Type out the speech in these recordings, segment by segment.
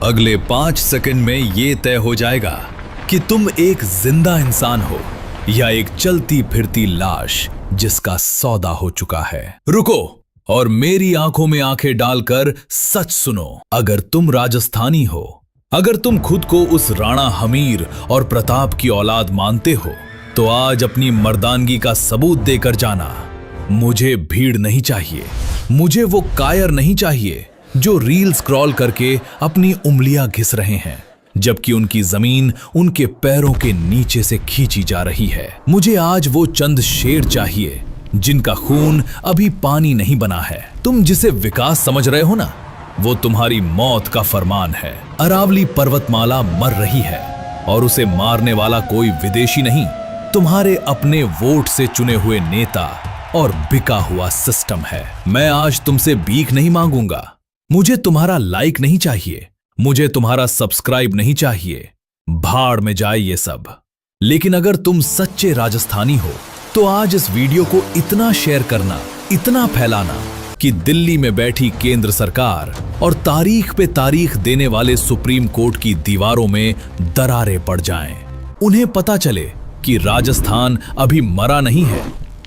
अगले 5 सेकंड में ये तय हो जाएगा कि तुम एक जिंदा इंसान हो या एक चलती फिरती लाश जिसका सौदा हो चुका है। रुको और मेरी आंखों में आंखें डालकर सच सुनो। अगर तुम राजस्थानी हो, अगर तुम खुद को उस राणा हमीर और प्रताप की औलाद मानते हो, तो आज अपनी मर्दानगी का सबूत देकर जाना। मुझे भीड़ नहीं चाहिए, मुझे वो कायर नहीं चाहिए जो रील स्क्रॉल करके अपनी उंगलियां घिस रहे हैं जबकि उनकी जमीन उनके पैरों के नीचे से खींची जा रही है। मुझे आज वो चंद शेर चाहिए जिनका खून अभी पानी नहीं बना है। तुम जिसे विकास समझ रहे हो ना, वो तुम्हारी मौत का फरमान है। अरावली पर्वतमाला मर रही है और उसे मारने वाला कोई विदेशी नहीं, तुम्हारे अपने वोट से चुने हुए नेता और बिका हुआ सिस्टम है। मैं आज तुमसे भीख नहीं मांगूंगा, मुझे तुम्हारा लाइक नहीं चाहिए, मुझे तुम्हारा सब्सक्राइब नहीं चाहिए, भाड़ में जाए ये सब। लेकिन अगर तुम सच्चे राजस्थानी हो तो आज इस वीडियो को इतना शेयर करना, इतना फैलाना कि दिल्ली में बैठी केंद्र सरकार और तारीख पे तारीख देने वाले सुप्रीम कोर्ट की दीवारों में दरारें पड़ जाएं। उन्हें पता चले कि राजस्थान अभी मरा नहीं है,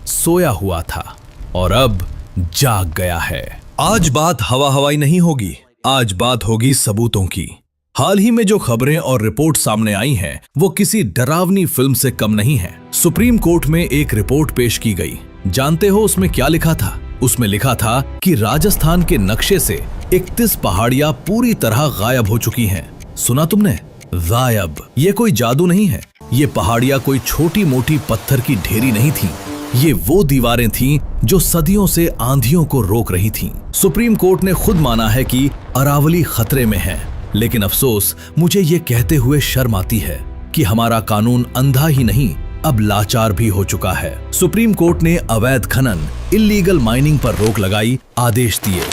सोया हुआ था और अब जाग गया है। आज बात हवा हवाई नहीं होगी, आज बात होगी सबूतों की। हाल ही में जो खबरें और रिपोर्ट सामने आई हैं, वो किसी डरावनी फिल्म से कम नहीं है। सुप्रीम कोर्ट में एक रिपोर्ट पेश की गई। जानते हो उसमें क्या लिखा था? उसमें लिखा था कि राजस्थान के नक्शे से 31 पहाड़ियां पूरी तरह गायब हो चुकी हैं। सुना तुमने? गायब। ये कोई जादू नहीं है, ये पहाड़ियां कोई छोटी मोटी पत्थर की ढेरी नहीं थी, ये वो दीवारें थीं जो सदियों से आंधियों को रोक रही थीं। सुप्रीम कोर्ट ने खुद माना है कि अरावली खतरे में है, लेकिन अफसोस मुझे ये कहते हुए शर्म आती है कि हमारा कानून अंधा ही नहीं, अब लाचार भी हो चुका है। सुप्रीम कोर्ट ने अवैध खनन, इल्लीगल माइनिंग पर रोक लगाई, आदेश दिए,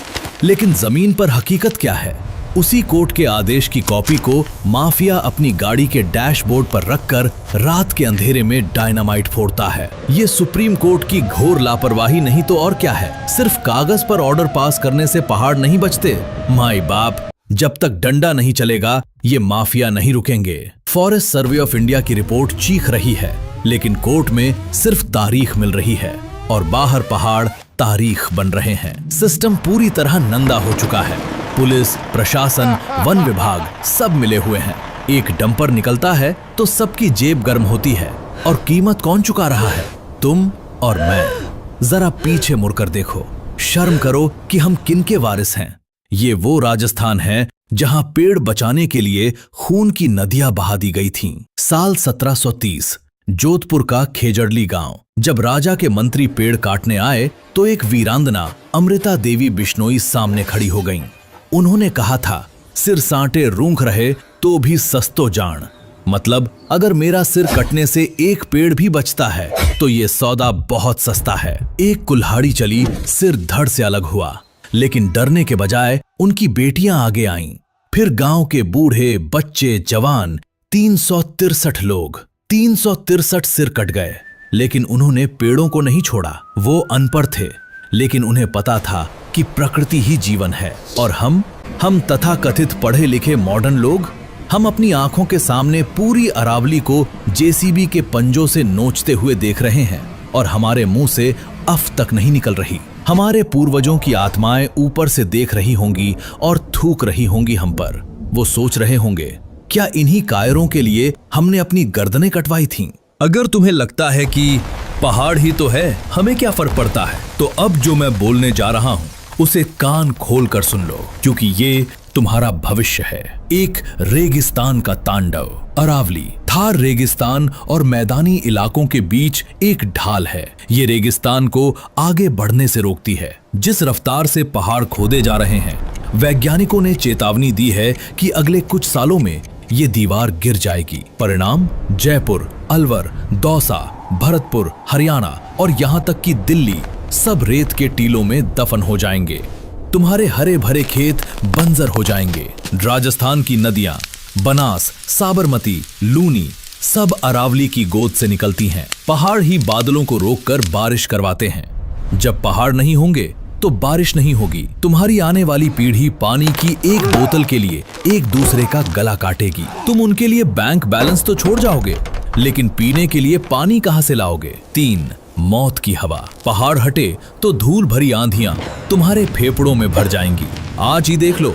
लेकिन जमीन पर हकीकत क्या है? उसी कोर्ट के आदेश की कॉपी को माफिया अपनी गाड़ी के डैशबोर्ड पर रखकर रात के अंधेरे में डायनामाइट फोड़ता है। ये सुप्रीम कोर्ट की घोर लापरवाही नहीं तो और क्या है? सिर्फ कागज पर ऑर्डर पास करने से पहाड़ नहीं बचते। माई बाप, जब तक डंडा नहीं चलेगा ये माफिया नहीं रुकेंगे। फॉरेस्ट सर्वे ऑफ इंडिया की रिपोर्ट चीख रही है, लेकिन कोर्ट में सिर्फ तारीख मिल रही है और बाहर पहाड़ तारीख बन रहे हैं। सिस्टम पूरी तरह नंदा हो चुका है। पुलिस, प्रशासन, वन विभाग सब मिले हुए हैं। एक डंपर निकलता है तो सबकी जेब गर्म होती है और कीमत कौन चुका रहा है? तुम और मैं। जरा पीछे मुड़कर देखो, शर्म करो कि हम किनके वारिस हैं। ये वो राजस्थान है जहां पेड़ बचाने के लिए खून की नदियां बहा दी गई थीं। साल 1730, जोधपुर का खेजड़ली गांव। जब राजा के मंत्री पेड़ काटने आए तो एक वीरांगना अमृता देवी बिश्नोई सामने खड़ी हो गईं। उन्होंने कहा था, सिर सांटे रूंख रहे तो भी सस्तो जान। मतलब अगर मेरा सिर कटने से एक पेड़ भी बचता है तो ये सौदा बहुत सस्ता है। एक कुल्हाड़ी चली, सिर धड़ से अलग हुआ, लेकिन डरने के बजाय उनकी बेटियां आगे आईं। फिर गांव के बूढ़े, बच्चे, जवान, 363 लोग, 363 सिर कट गए, लेकिन उन्होंने पेड़ों को नहीं छोड़ा। वो अनपढ़ थे, लेकिन उन्हें पता था कि प्रकृति ही जीवन है। और हम तथाकथित पढ़े लिखे मॉडर्न लोग, हम अपनी आंखों के सामने पूरी अरावली को जेसीबी के पंजों से नोचते हुए देख रहे हैं और हमारे मुंह से अफ तक नहीं निकल रही। हमारे पूर्वजों की आत्माएं ऊपर से देख रही होंगी और थूक रही होंगी हम पर। वो सोच रहे होंगे, क्या इन्हीं कायरों के लिए हमने अपनी गर्दनें कटवाई थीं? अगर तुम्हें लगता है कि पहाड़ ही तो है, हमें क्या फर्क पड़ता है, तो अब जो मैं बोलने जा रहा हूं उसे कान खोल कर सुन लो, क्योंकि ये तुम्हारा भविष्य है। एक रेगिस्तान का तांडव। अरावली थार रेगिस्तान और मैदानी इलाकों के बीच एक ढाल है। ये रेगिस्तान को आगे बढ़ने से रोकती है। जिस रफ्तार से पहाड़ खोदे जा रहे हैं, वैज्ञानिकों ने चेतावनी दी है कि अगले कुछ सालों में ये दीवार गिर जाएगी। परिणाम जयपुर, अलवर, दौसा, भरतपुर, हरियाणा और यहाँ तक कि दिल्ली सब रेत के टीलों में दफन हो जाएंगे। तुम्हारे हरे भरे खेत बंजर हो जाएंगे। राजस्थान की नदियां बनास, साबरमती, लूनी सब अरावली की गोद से निकलती हैं। पहाड़ ही बादलों को रोककर बारिश करवाते हैं। जब पहाड़ नहीं होंगे तो बारिश नहीं होगी। तुम्हारी आने वाली पीढ़ी पानी की एक बोतल के लिए एक दूसरे का गला काटेगी। तुम उनके लिए बैंक बैलेंस तो छोड़ जाओगे, लेकिन पीने के लिए पानी कहां से लाओगे? 3. मौत की हवा। पहाड़ हटे तो धूल भरी आंधियां तुम्हारे फेफड़ों में भर जाएंगी। आज ही देख लो,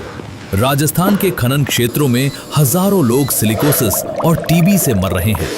राजस्थान के खनन क्षेत्रों में हजारों लोग सिलिकोसिस और टीबी से मर रहे हैं।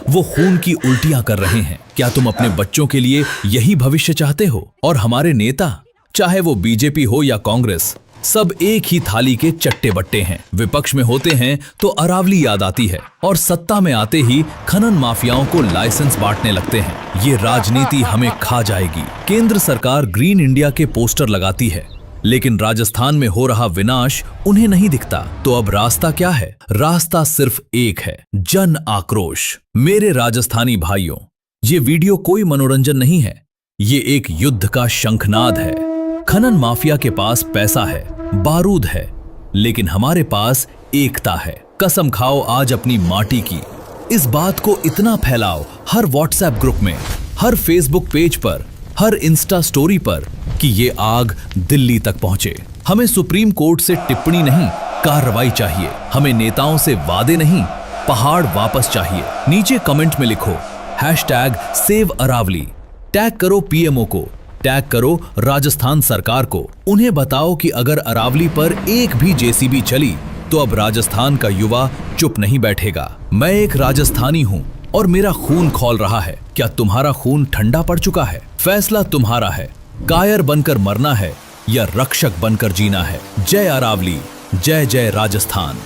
वो खून की उल्टियां कर रहे हैं। क्या तुम अपने बच्चों के लिए यही भविष्य चाहते हो? और हमारे नेता, चाहे वो बीजेपी हो या कांग्रेस, सब एक ही थाली के चट्टे बट्टे हैं। विपक्ष में होते हैं तो अरावली याद आती है, और सत्ता में आते ही खनन माफियाओं को लाइसेंस बांटने लगते हैं। ये राजनीति हमें खा जाएगी। केंद्र सरकार ग्रीन इंडिया के पोस्टर लगाती है, लेकिन राजस्थान में हो रहा विनाश उन्हें नहीं दिखता। तो अब रास्ता क्या है? रास्ता सिर्फ एक है, जन आक्रोश। मेरे राजस्थानी भाइयों, ये वीडियो कोई मनोरंजन नहीं है, ये एक युद्ध का शंखनाद है। खनन माफिया के पास पैसा है, बारूद है, लेकिन हमारे पास एकता है। कसम खाओ आज अपनी माटी की। इस बात को इतना फैलाओ हर व्हाट्सएप ग्रुप में, हर फेसबुक पेज पर, हर इंस्टा स्टोरी पर कि ये आग दिल्ली तक पहुंचे। हमें सुप्रीम कोर्ट से टिप्पणी नहीं, कार्रवाई चाहिए। हमें नेताओं से वादे नहीं, पहाड़ वापस चाहिए। नीचे कमेंट में लिखो #SaveAravali। टैग करो पीएमओ को, टैग करो राजस्थान सरकार को। उन्हें बताओ कि अगर अरावली पर एक भी जेसीबी चली तो अब राजस्थान का युवा चुप नहीं बैठेगा। मैं एक राजस्थानी हूं और मेरा खून खौल रहा है। क्या तुम्हारा खून ठंडा पड़ चुका है? फैसला तुम्हारा है। कायर बनकर मरना है या रक्षक बनकर जीना है? जय अरावली, जय जय राजस्थान।